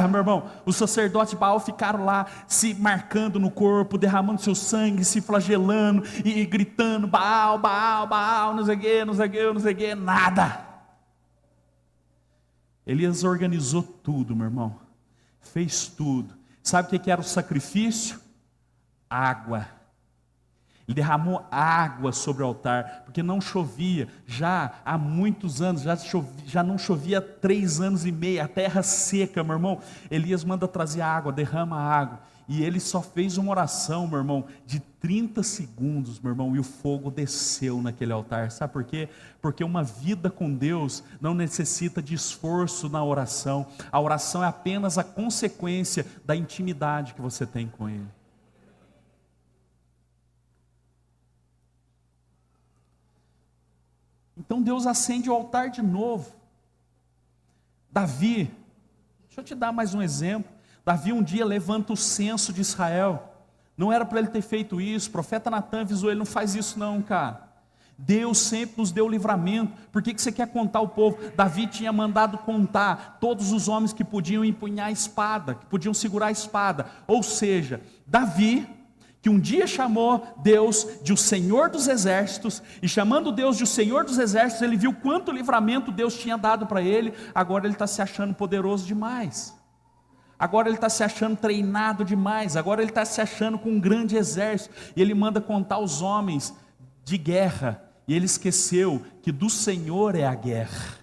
Meu irmão, os sacerdotes de Baal ficaram lá se marcando no corpo, derramando seu sangue, se flagelando e gritando, Baal, Baal, Baal, não sei o que, nada. Elias organizou tudo, meu irmão, fez tudo. Sabe o que era o sacrifício? Água. Ele derramou água sobre o altar, porque não chovia, já há muitos anos, já não chovia há 3 anos e meio, a terra seca, meu irmão. Elias manda trazer água, derrama água, e ele só fez uma oração, meu irmão, de 30 segundos, meu irmão, e o fogo desceu naquele altar. Sabe por quê? Porque uma vida com Deus não necessita de esforço na oração, a oração é apenas a consequência da intimidade que você tem com Ele. Então Deus acende o altar de novo. Davi, deixa eu te dar mais um exemplo. Davi um dia levanta o censo de Israel. Não era para ele ter feito isso. O profeta Natan avisou ele, não faz isso não, cara. Deus sempre nos deu livramento. Por que você quer contar o povo? Davi tinha mandado contar todos os homens que podiam empunhar a espada, que podiam segurar a espada. Ou seja, Davi, que um dia chamou Deus de o Senhor dos Exércitos, e chamando Deus de o Senhor dos Exércitos, ele viu quanto livramento Deus tinha dado para ele. Agora ele está se achando poderoso demais, agora ele está se achando treinado demais, agora ele está se achando com um grande exército, e ele manda contar os homens de guerra, e ele esqueceu que do Senhor é a guerra.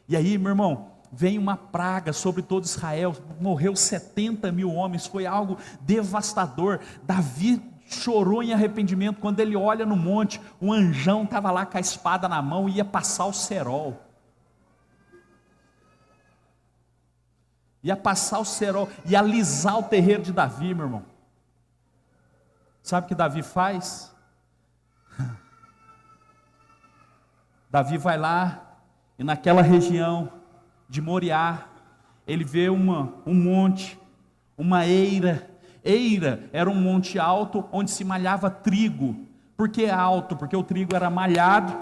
E aí, meu irmão, vem uma praga sobre todo Israel, morreu 70 mil homens, foi algo devastador. Davi chorou em arrependimento, quando ele olha no monte, o anjão estava lá com a espada na mão, e ia passar o cerol. ia passar o cerol, ia alisar o terreiro de Davi, meu irmão. Sabe o que Davi faz? Davi vai lá, e naquela região de Moriá, ele vê um monte, uma eira. Eira era um monte alto, onde se malhava trigo. Por que alto? Porque o trigo era malhado,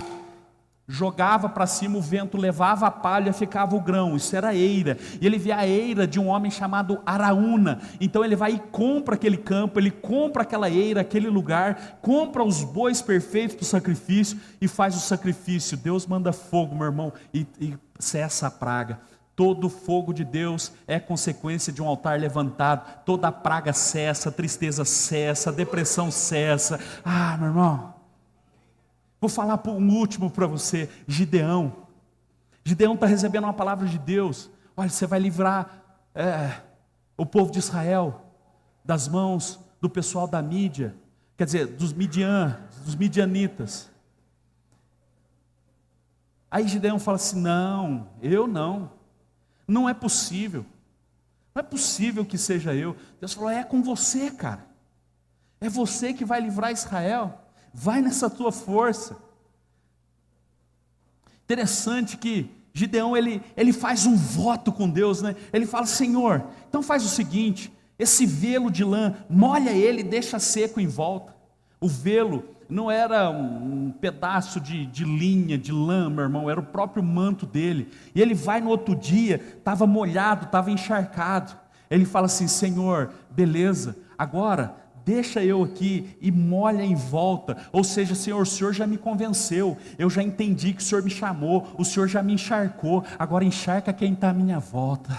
jogava para cima, o vento levava a palha, ficava o grão, isso era eira. E ele vê a eira de um homem chamado Araúna. Então ele vai e compra aquele campo, ele compra aquela eira, aquele lugar, compra os bois perfeitos para o sacrifício e faz o sacrifício. Deus manda fogo, meu irmão, e cessa a praga. Todo fogo de Deus é consequência de um altar levantado. Toda a praga cessa, a tristeza cessa, a depressão cessa. Ah, meu irmão, vou falar um último para você. Gideão está recebendo uma palavra de Deus. Olha, você vai livrar o povo de Israel das mãos do pessoal da Mídia, quer dizer, dos midianitas. Aí Gideão fala assim: não, eu não é possível, não é possível que seja eu. Deus falou: é com você, cara, é você que vai livrar Israel, vai nessa tua força. Interessante que Gideão, ele faz um voto com Deus, né? Ele fala: Senhor, então faz o seguinte, esse velo de lã, molha ele e deixa seco em volta. O velo não era um pedaço de linha, de lã, meu irmão, era o próprio manto dele. E ele vai no outro dia, estava molhado, estava encharcado. Ele fala assim: Senhor, beleza, agora deixa eu aqui e molha em volta. Ou seja, Senhor, o Senhor já me convenceu, eu já entendi que o Senhor me chamou, o Senhor já me encharcou, agora encharca quem está à minha volta,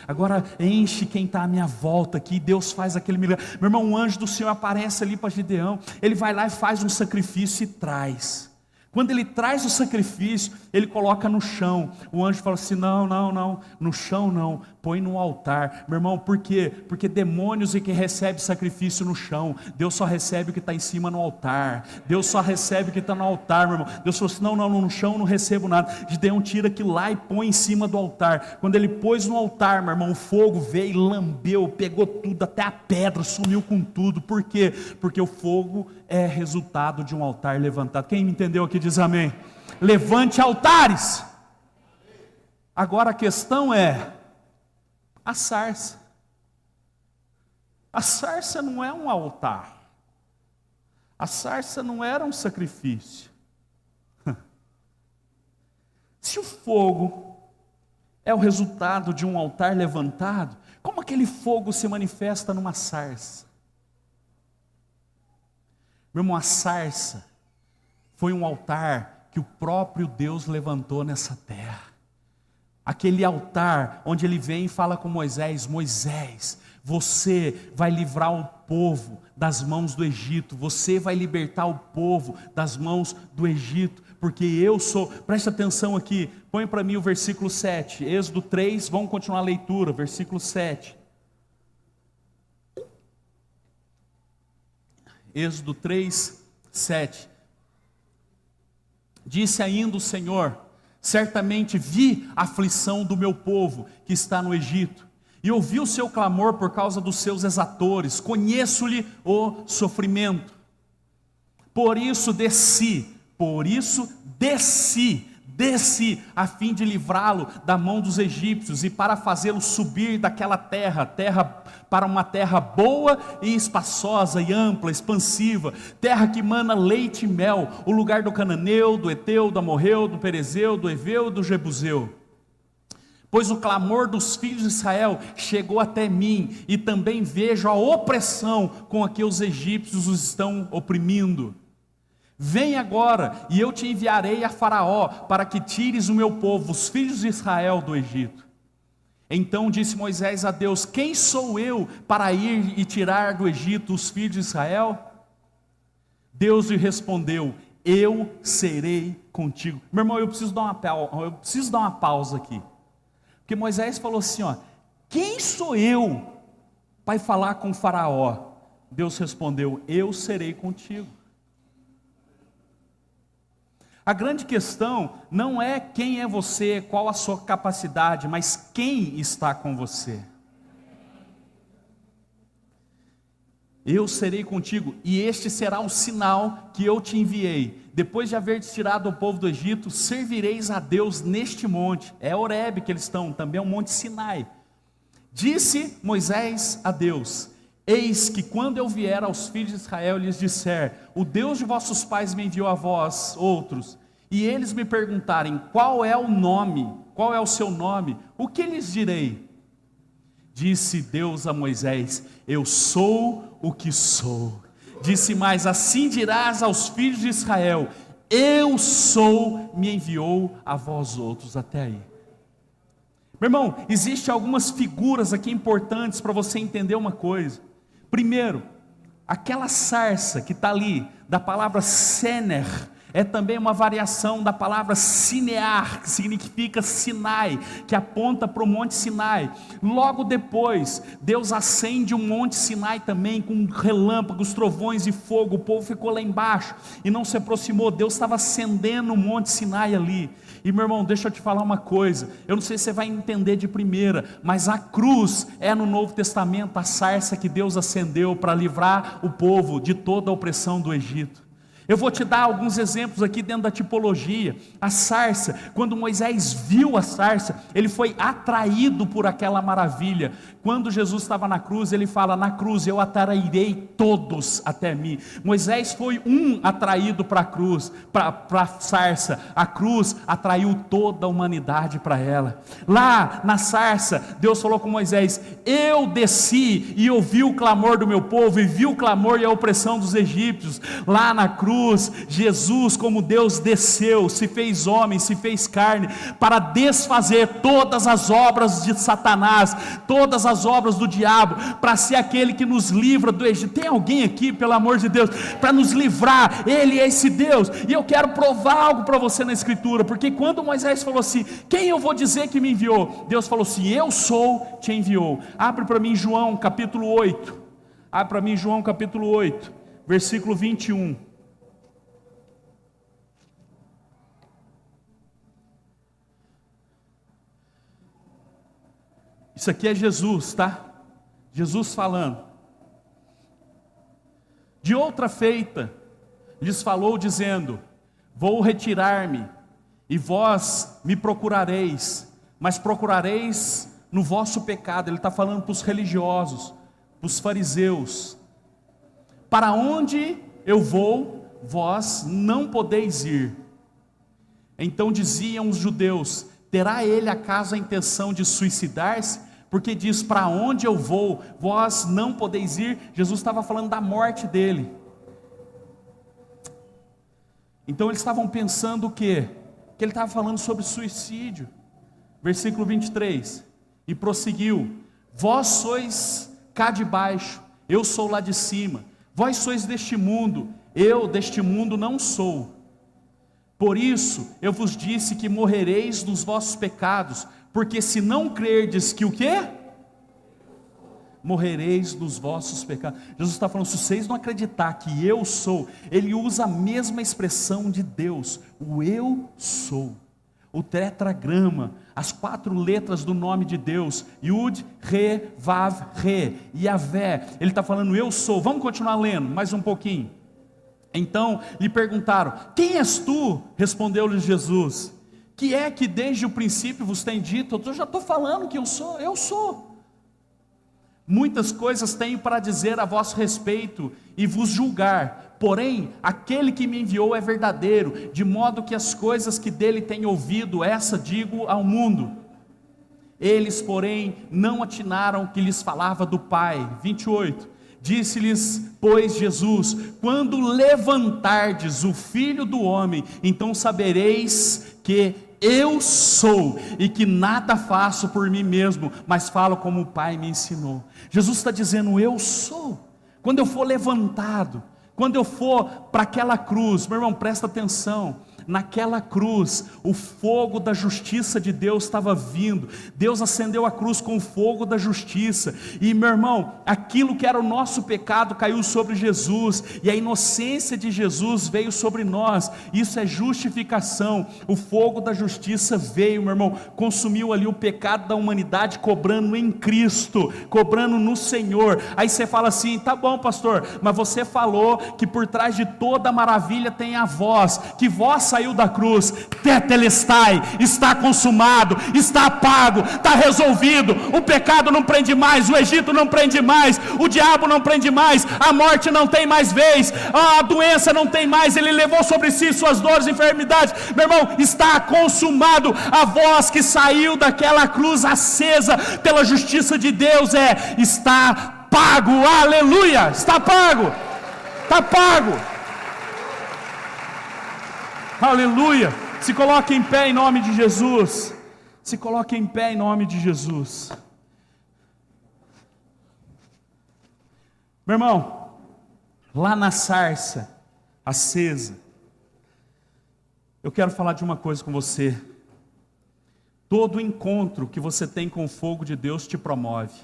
agora enche quem está à minha volta aqui. Deus faz aquele milagre. Meu irmão, um anjo do Senhor aparece ali para Gideão, ele vai lá e faz um sacrifício e traz. Quando ele traz o sacrifício, ele coloca no chão. O anjo fala assim: não, no chão não, põe no altar. Meu irmão, por quê? Porque demônios é quem recebe sacrifício no chão. Deus só recebe o que está em cima no altar. Deus só recebe o que está no altar, meu irmão. Deus falou assim: não, no chão eu não recebo nada. Gideão tira aquilo lá e põe em cima do altar. Quando ele pôs no altar, meu irmão, o fogo veio e lambeu, pegou tudo, até a pedra, sumiu com tudo. Por quê? Porque o fogo é resultado de um altar levantado. Quem me entendeu aqui diz amém. Levante altares. Agora a questão é a sarça. A sarça não é um altar. A sarça não era um sacrifício. Se o fogo é o resultado de um altar levantado, como aquele fogo se manifesta numa sarça? Meu irmão, a sarça foi um altar que o próprio Deus levantou nessa terra. Aquele altar onde ele vem e fala com Moisés: Moisés, você vai livrar o povo das mãos do Egito, você vai libertar o povo das mãos do Egito, porque eu sou. Preste atenção aqui, põe para mim o versículo 7, Êxodo 3, vamos continuar a leitura, versículo 7. Êxodo 3, 7. Disse ainda o Senhor: certamente vi a aflição do meu povo que está no Egito, e ouvi o seu clamor por causa dos seus exatores, conheço-lhe o sofrimento. Por isso desci, a fim de livrá-lo da mão dos egípcios, e para fazê-lo subir daquela terra para uma terra boa e espaçosa e ampla, expansiva, terra que mana leite e mel, o lugar do cananeu, do eteu, do amorreu, do perezeu, do eveu e do jebuseu. Pois o clamor dos filhos de Israel chegou até mim, e também vejo a opressão com que os egípcios os estão oprimindo. Vem agora, e eu te enviarei a Faraó, para que tires o meu povo, os filhos de Israel, do Egito. Então disse Moisés a Deus: quem sou eu para ir e tirar do Egito os filhos de Israel? Deus lhe respondeu: eu serei contigo. Meu irmão, eu preciso dar uma pausa aqui, porque Moisés falou assim: quem sou eu para falar com o Faraó? Deus respondeu: eu serei contigo. A grande questão não é quem é você, qual a sua capacidade, mas quem está com você. eu serei contigo, e este será o sinal que eu te enviei. Depois de haver tirado o povo do Egito, servireis a Deus neste monte. É Horebe que eles estão, também é o monte Sinai. Disse Moisés a Deus: eis que quando eu vier aos filhos de Israel e lhes disser, o Deus de vossos pais me enviou a vós outros, e eles me perguntarem, qual é o nome, qual é o seu nome, o que lhes direi? Disse Deus a Moisés: eu sou o que sou. Disse mais: assim dirás aos filhos de Israel, eu sou, me enviou a vós outros. Até aí. Meu irmão, existem algumas figuras aqui importantes para você entender uma coisa. Primeiro, aquela sarça que está ali, da palavra Sener, é também uma variação da palavra Sinear, que significa Sinai, que aponta para o Monte Sinai. Logo depois, Deus acende o Monte Sinai também, com relâmpagos, trovões e fogo. O povo ficou lá embaixo e não se aproximou. Deus estava acendendo o Monte Sinai ali. E meu irmão, deixa eu te falar uma coisa, eu não sei se você vai entender de primeira, mas a cruz é no Novo Testamento a sarça que Deus acendeu para livrar o povo de toda a opressão do Egito. Eu vou te dar alguns exemplos aqui dentro da tipologia. A sarça, quando Moisés viu a sarça, ele foi atraído por aquela maravilha. Quando Jesus estava na cruz, ele fala: na cruz eu atrairei todos até mim. Moisés foi atraído para a cruz, para a sarça. A cruz atraiu toda a humanidade para ela. Lá na sarça, Deus falou com Moisés: eu desci e ouvi o clamor do meu povo, e vi o clamor e a opressão dos egípcios. Lá na cruz, Jesus, como Deus, desceu, se fez homem, se fez carne, para desfazer todas as obras de Satanás, todas as obras do diabo, para ser aquele que nos livra do Egito. Tem alguém aqui, pelo amor de Deus, para nos livrar? Ele é esse Deus. E eu quero provar algo para você na Escritura, porque quando Moisés falou assim: quem eu vou dizer que me enviou? Deus falou assim: eu sou, te enviou. Abre para mim João capítulo 8, abre para mim João capítulo 8, versículo 21. Isso aqui é Jesus, tá? Jesus falando. De outra feita, lhes falou dizendo: vou retirar-me, e vós me procurareis, mas procurareis no vosso pecado. Ele está falando para os religiosos, para os fariseus. Para onde eu vou, vós não podeis ir. Então diziam os judeus: terá ele acaso a intenção de suicidar-se? Porque diz: para onde eu vou, vós não podeis ir. Jesus estava falando da morte dele. Então eles estavam pensando o quê? Que ele estava falando sobre suicídio. Versículo 23, e prosseguiu: vós sois cá de baixo, eu sou lá de cima. Vós sois deste mundo, eu deste mundo não sou. Por isso eu vos disse que morrereis nos vossos pecados, porque se não crerdes que o quê? Morrereis nos vossos pecados. Jesus está falando: se vocês não acreditar que eu sou, ele usa a mesma expressão de Deus, o eu sou, o tetragrama, as 4 letras do nome de Deus, Yud, Re, Vav, Re, Yavé. Ele está falando: eu sou. Vamos continuar lendo mais um pouquinho. Então lhe perguntaram: quem és tu? Respondeu-lhe Jesus: que é que desde o princípio vos tem dito? Eu já estou falando que eu sou, eu sou. Muitas coisas tenho para dizer a vosso respeito e vos julgar, porém aquele que me enviou é verdadeiro, de modo que as coisas que dele tenho ouvido, essa digo ao mundo. Eles, porém, não atinaram que lhes falava do Pai. 28, disse-lhes, pois, Jesus: quando levantardes o Filho do Homem, então sabereis que eu sou, e que nada faço por mim mesmo, mas falo como o Pai me ensinou. Jesus está dizendo: eu sou. Quando eu for levantado, quando eu for para aquela cruz, meu irmão, presta atenção, naquela cruz, o fogo da justiça de Deus estava vindo. Deus acendeu a cruz com o fogo da justiça, e meu irmão, aquilo que era o nosso pecado caiu sobre Jesus, e a inocência de Jesus veio sobre nós. Isso é justificação. O fogo da justiça veio, meu irmão, consumiu ali o pecado da humanidade, cobrando em Cristo, cobrando no Senhor. Aí você fala assim: tá bom, pastor, mas você falou que por trás de toda maravilha tem a voz. Que voz saiu da cruz? Tetelestai, está consumado, está pago, está resolvido. O pecado não prende mais, o Egito não prende mais, o diabo não prende mais, a morte não tem mais vez, a doença não tem mais. Ele levou sobre si suas dores e enfermidades. Meu irmão, está consumado. A voz que saiu daquela cruz acesa pela justiça de Deus está pago. Aleluia, está pago, está pago. Aleluia. Se coloque em pé em nome de Jesus. Se coloque em pé em nome de Jesus. Meu irmão, lá na sarça acesa, eu quero falar de uma coisa com você. Todo encontro que você tem com o fogo de Deus te promove.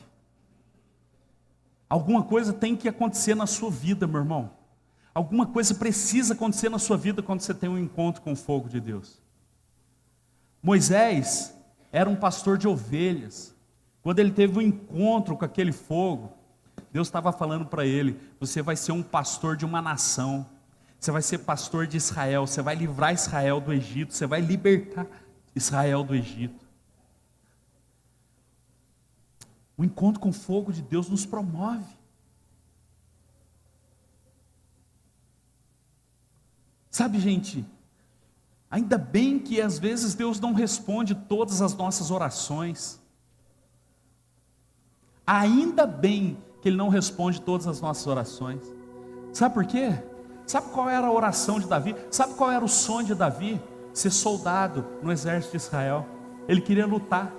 Alguma coisa tem que acontecer na sua vida, meu irmão. Alguma coisa precisa acontecer na sua vida quando você tem um encontro com o fogo de Deus. Moisés era um pastor de ovelhas. Quando ele teve um encontro com aquele fogo, Deus estava falando para ele: você vai ser um pastor de uma nação. Você vai ser pastor de Israel. Você vai livrar Israel do Egito. Você vai libertar Israel do Egito. O encontro com o fogo de Deus nos promove. Sabe, gente, ainda bem que às vezes Deus não responde todas as nossas orações. Ainda bem que Ele não responde todas as nossas orações. Sabe por quê? Sabe qual era a oração de Davi? Sabe qual era o sonho de Davi? Ser soldado no exército de Israel. Ele queria lutar.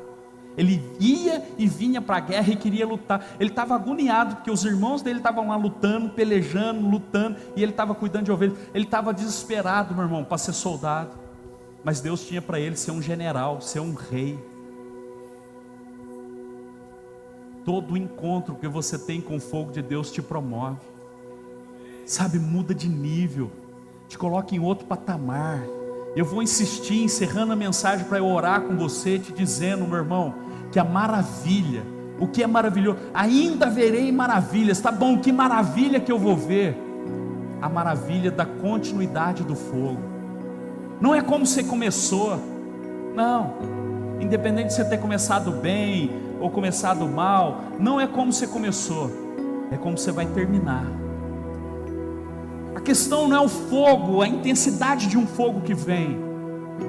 Ele ia e vinha para a guerra e queria lutar. Ele estava agoniado, porque os irmãos dele estavam lá lutando, pelejando, lutando, e ele estava cuidando de ovelhas. Ele estava desesperado, meu irmão, para ser soldado. Mas Deus tinha para ele ser um general, ser um rei. Todo encontro que você tem com o fogo de Deus te promove. Sabe, muda de nível, te coloca em outro patamar. Eu vou insistir, encerrando a mensagem, para eu orar com você, te dizendo, meu irmão, que a maravilha, o que é maravilhoso, ainda verei maravilhas. Tá bom, que maravilha que eu vou ver? A maravilha da continuidade do fogo. Não é como você começou, não, independente de você ter começado bem ou começado mal, não é como você começou, é como você vai terminar. A questão não é o fogo, a intensidade de um fogo que vem,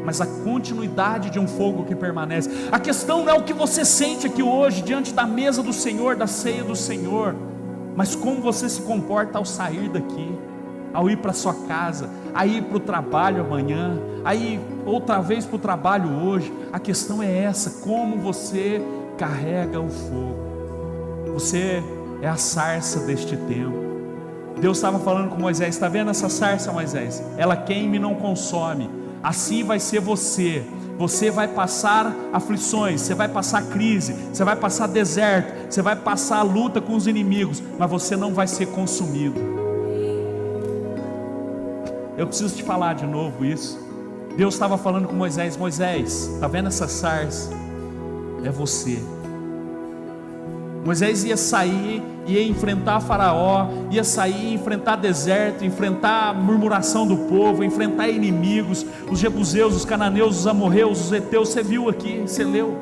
mas a continuidade de um fogo que permanece. A questão não é o que você sente aqui hoje, diante da mesa do Senhor, da ceia do Senhor, mas como você se comporta ao sair daqui, ao ir para sua casa, a ir para o trabalho amanhã, a ir outra vez para o trabalho hoje. A questão é essa: como você carrega o fogo. Você é a sarça deste tempo. Deus estava falando com Moisés: está vendo essa sarça, Moisés? Ela queima e não consome. Assim vai ser você. Você vai passar aflições, você vai passar crise, você vai passar deserto, você vai passar luta com os inimigos, mas você não vai ser consumido. Eu preciso te falar de novo isso. Deus estava falando com Moisés: Moisés, está vendo essa sarça? É você. Moisés ia sair, ia enfrentar Faraó, ia sair, enfrentar deserto, enfrentar a murmuração do povo, enfrentar inimigos, os jebuseus, os cananeus, os amorreus, os heteus. Você viu aqui, você leu.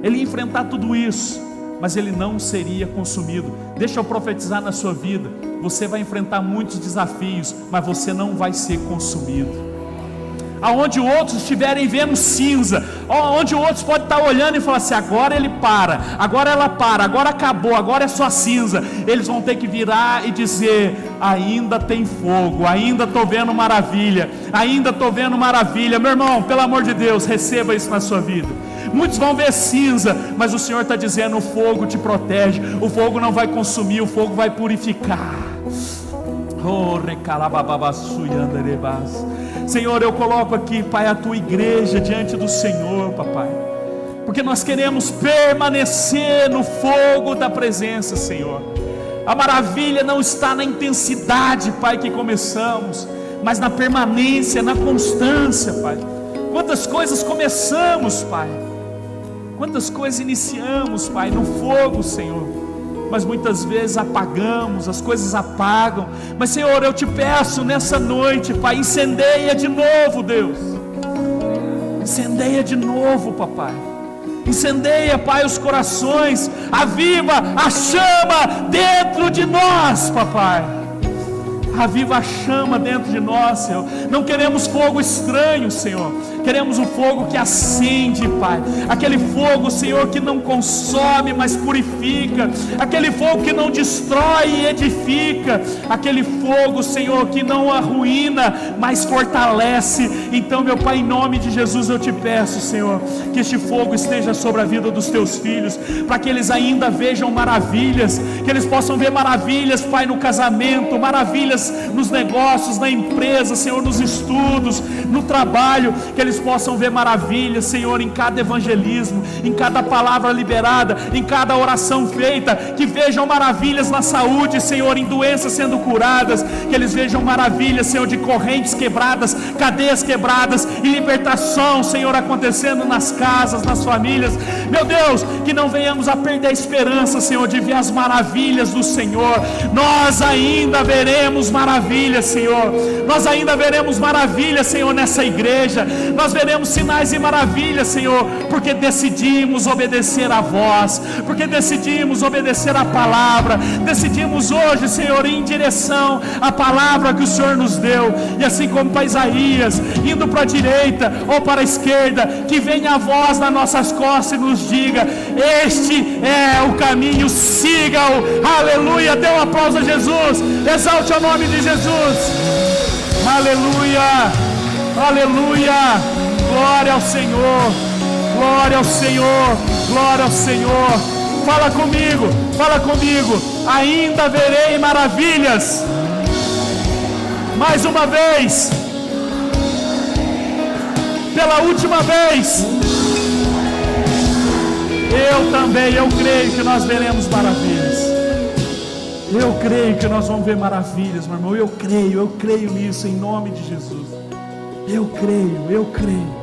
Ele ia enfrentar tudo isso, mas ele não seria consumido. Deixa eu profetizar na sua vida: você vai enfrentar muitos desafios, mas você não vai ser consumido. Aonde outros estiverem vendo cinza, onde outros podem estar olhando e falar assim: agora ele para, agora ela para, agora acabou, agora é só cinza. Eles vão ter que virar e dizer: ainda tem fogo, ainda estou vendo maravilha, ainda estou vendo maravilha. Meu irmão, pelo amor de Deus, receba isso na sua vida. Muitos vão ver cinza, mas o Senhor está dizendo: o fogo te protege, o fogo não vai consumir, o fogo vai purificar. Oh, recalabababassuyandarebas. Senhor, eu coloco aqui, Pai, a tua igreja diante do Senhor, papai, porque nós queremos permanecer no fogo da presença, Senhor. A maravilha não está na intensidade, Pai, que começamos, mas na permanência, na constância, Pai. Quantas coisas começamos, Pai, quantas coisas iniciamos, Pai, no fogo, Senhor, mas muitas vezes apagamos, as coisas apagam. Mas Senhor, eu te peço nessa noite, Pai, incendeia de novo, Deus, incendeia de novo, papai, incendeia, Pai, os corações, aviva a chama dentro de nós, papai, aviva a chama dentro de nós, Senhor. Não queremos fogo estranho, Senhor, queremos um fogo que acende, Pai, aquele fogo, Senhor, que não consome, mas purifica, aquele fogo que não destrói e edifica, aquele fogo, Senhor, que não arruína, mas fortalece. Então, meu Pai, em nome de Jesus, eu te peço, Senhor, que este fogo esteja sobre a vida dos teus filhos, para que eles ainda vejam maravilhas, que eles possam ver maravilhas, Pai, no casamento, maravilhas nos negócios, na empresa, Senhor, nos estudos, no trabalho, que eles possam ver maravilhas, Senhor, em cada evangelismo, em cada palavra liberada, em cada oração feita, que vejam maravilhas na saúde, Senhor, em doenças sendo curadas, que eles vejam maravilhas, Senhor, de correntes quebradas, cadeias quebradas e libertação, Senhor, acontecendo nas casas, nas famílias. Meu Deus, que não venhamos a perder a esperança, Senhor, de ver as maravilhas do Senhor. Nós ainda veremos maravilhas, Senhor, nós ainda veremos maravilhas, Senhor, nessa igreja, nós veremos sinais e maravilhas, Senhor, porque decidimos obedecer a voz, porque decidimos obedecer a palavra, decidimos hoje, Senhor, ir em direção à palavra que o Senhor nos deu. E assim como para Isaías, indo para a direita ou para a esquerda, que venha a voz nas nossas costas e nos diga: este é o caminho, siga-o. Aleluia, dê um aplauso a Jesus, exalte o nome de Jesus. Aleluia, aleluia, glória ao Senhor, glória ao Senhor, glória ao Senhor. Fala comigo, ainda verei maravilhas. Mais uma vez, pela última vez, eu creio que nós veremos maravilhas. Eu creio que nós vamos ver maravilhas, meu irmão. Eu creio nisso em nome de Jesus. Eu creio.